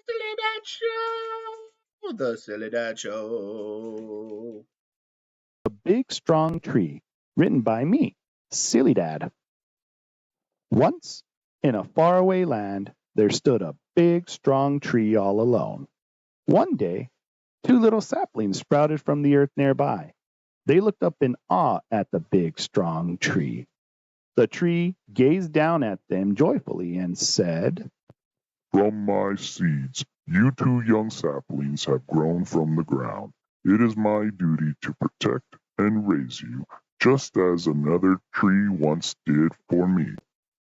Silly Dad Show. The Silly Dad Show. A Big Strong Tree, written by me, Silly Dad. Once, in a faraway land, there stood a big strong tree all alone. One day, two little saplings sprouted from the earth nearby. They looked up in awe at the big strong tree. The tree gazed down at them joyfully and said, From my seeds, you two young saplings have grown from the ground. It is my duty to protect and raise you, just as another tree once did for me.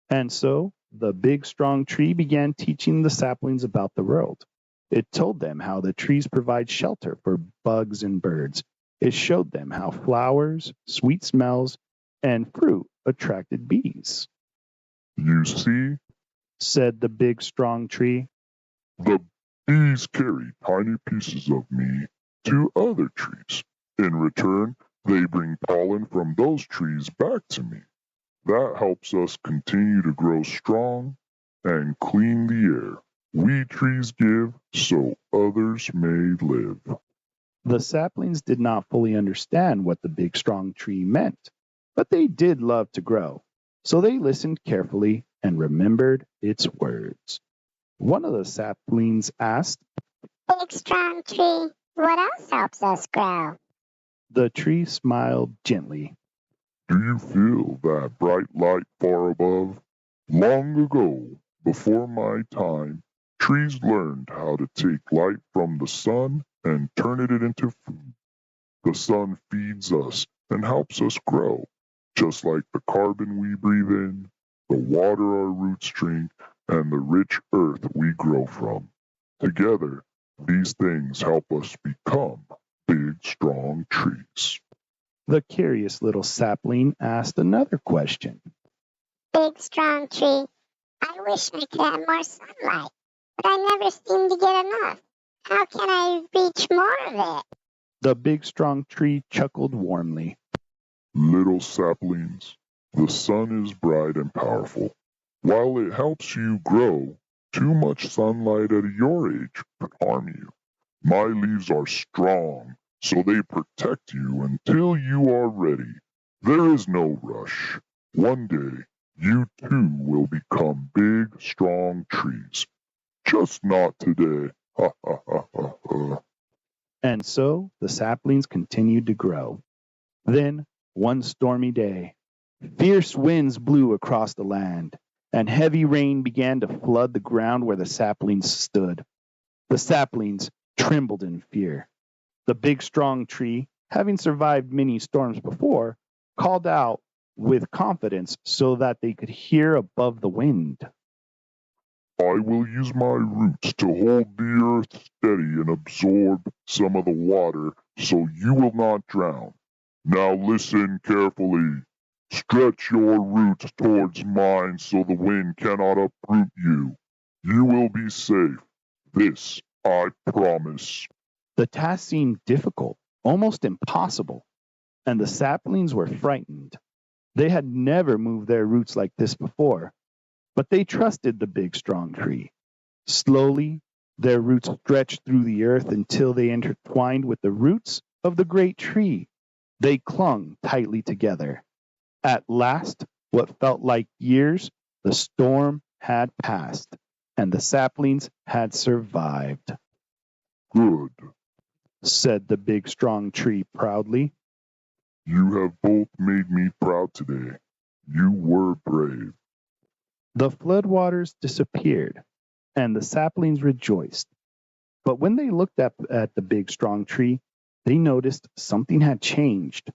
And so the big strong tree began teaching the saplings about the world. It told them how the trees provide shelter for bugs and birds. It showed them how flowers, sweet smells, and fruit attracted bees. You see, Said the big strong tree. the bees carry tiny pieces of me to other trees. In return, they bring pollen from those trees back to me. That helps us continue to grow strong and clean the air we trees give so others may live. The saplings did not fully understand what the big strong tree meant, but they did love to grow. So they listened carefully and remembered its words. One of the saplings asked. Big strong tree, what else helps us grow? The tree smiled gently. Do you feel that bright light far above? Long ago, before my time, trees learned how to take light from the sun and turn it into food. The sun feeds us and helps us grow, just like the carbon we breathe in, the water our roots drink, and the rich earth we grow from. Together, these things help us become big, strong trees. The curious little sapling asked another question. Big strong tree, I wish I could have more sunlight, but I never seem to get enough. How can I reach more of it? The big strong tree chuckled warmly. Little saplings, the sun is bright and powerful. While it helps you grow, too much sunlight at your age could harm you. My leaves are strong, so they protect you until you are ready. There is no rush. One day, you too will become big, strong trees. Just not today. Ha ha ha ha ha. And so the saplings continued to grow. Then, one stormy day, fierce winds blew across the land, and heavy rain began to flood the ground where the saplings stood. The saplings trembled in fear. The big strong tree, having survived many storms before, called out with confidence so that they could hear above the wind. I will use my roots to hold the earth steady and absorb some of the water so you will not drown. Now listen carefully. Stretch your roots towards mine so the wind cannot uproot you. You will be safe. This I promise. The task seemed difficult, almost impossible, and the saplings were frightened. They had never moved their roots like this before, but they trusted the big strong tree. Slowly, their roots stretched through the earth until they intertwined with the roots of the great tree. They clung tightly together. At last, what felt like years, the storm had passed, and the saplings had survived. Good. Said the big strong tree proudly. You have both made me proud today. You were brave. The floodwaters disappeared, and the saplings rejoiced. But when they looked up at the big strong tree, they noticed something had changed.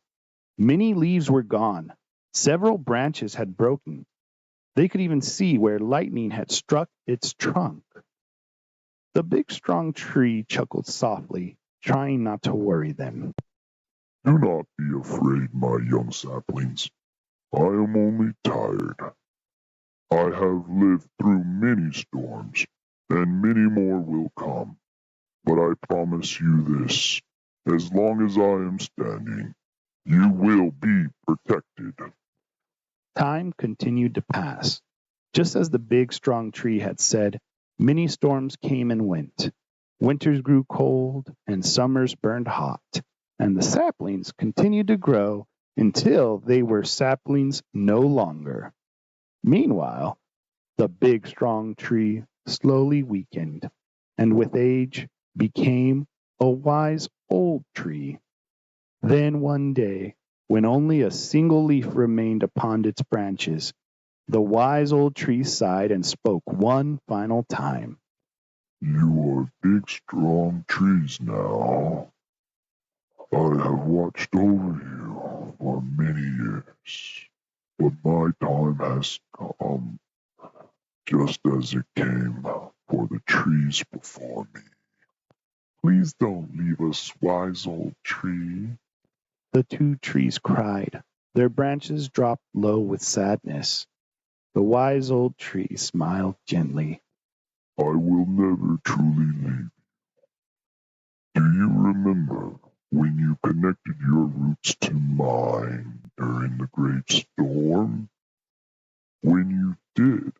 Many leaves were gone. Several branches had broken. They could even see where lightning had struck its trunk. The big strong tree chuckled softly, trying not to worry them. Do not be afraid, my young saplings. I am only tired. I have lived through many storms, and many more will come. But I promise you this, as long as I am standing, you will be protected. Time continued to pass. Just as the big, strong tree had said, many storms came and went. Winters grew cold and summers burned hot, and the saplings continued to grow until they were saplings no longer. Meanwhile, the big, strong tree slowly weakened, and with age became a wise old tree. Then one day, when only a single leaf remained upon its branches, the wise old tree sighed and spoke one final time. You are big, strong trees now. I have watched over you for many years, but my time has come, just as it came for the trees before me. Please don't leave us, wise old tree. The two trees cried. Their branches dropped low with sadness. The wise old tree smiled gently. I will never truly leave. Do you remember when you connected your roots to mine during the great storm? When you did,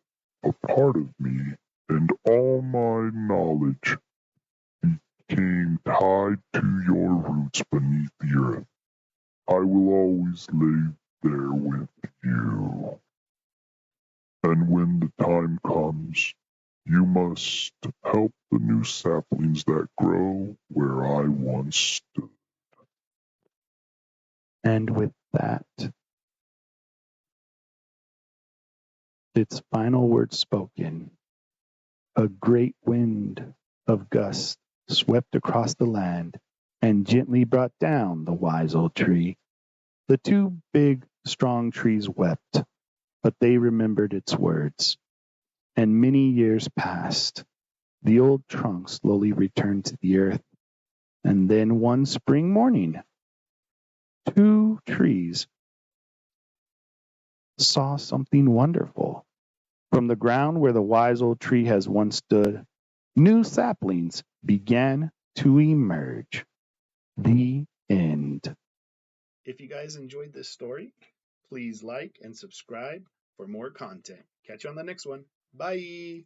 a part of me and all my knowledge became tied to your roots beneath the earth. I will always live there with you. And when the time comes, you must help the new saplings that grow where I once stood. And with that, its final words spoken, a great wind of gusts swept across the land and gently brought down the wise old tree. The two big, strong trees wept, but they remembered its words. And many years passed. The old trunk slowly returned to the earth. And then one spring morning, two trees saw something wonderful. From the ground where the wise old tree has once stood, new saplings began to emerge. The end. If you guys enjoyed this story, please like and subscribe for more content. Catch you on the next one. Bye.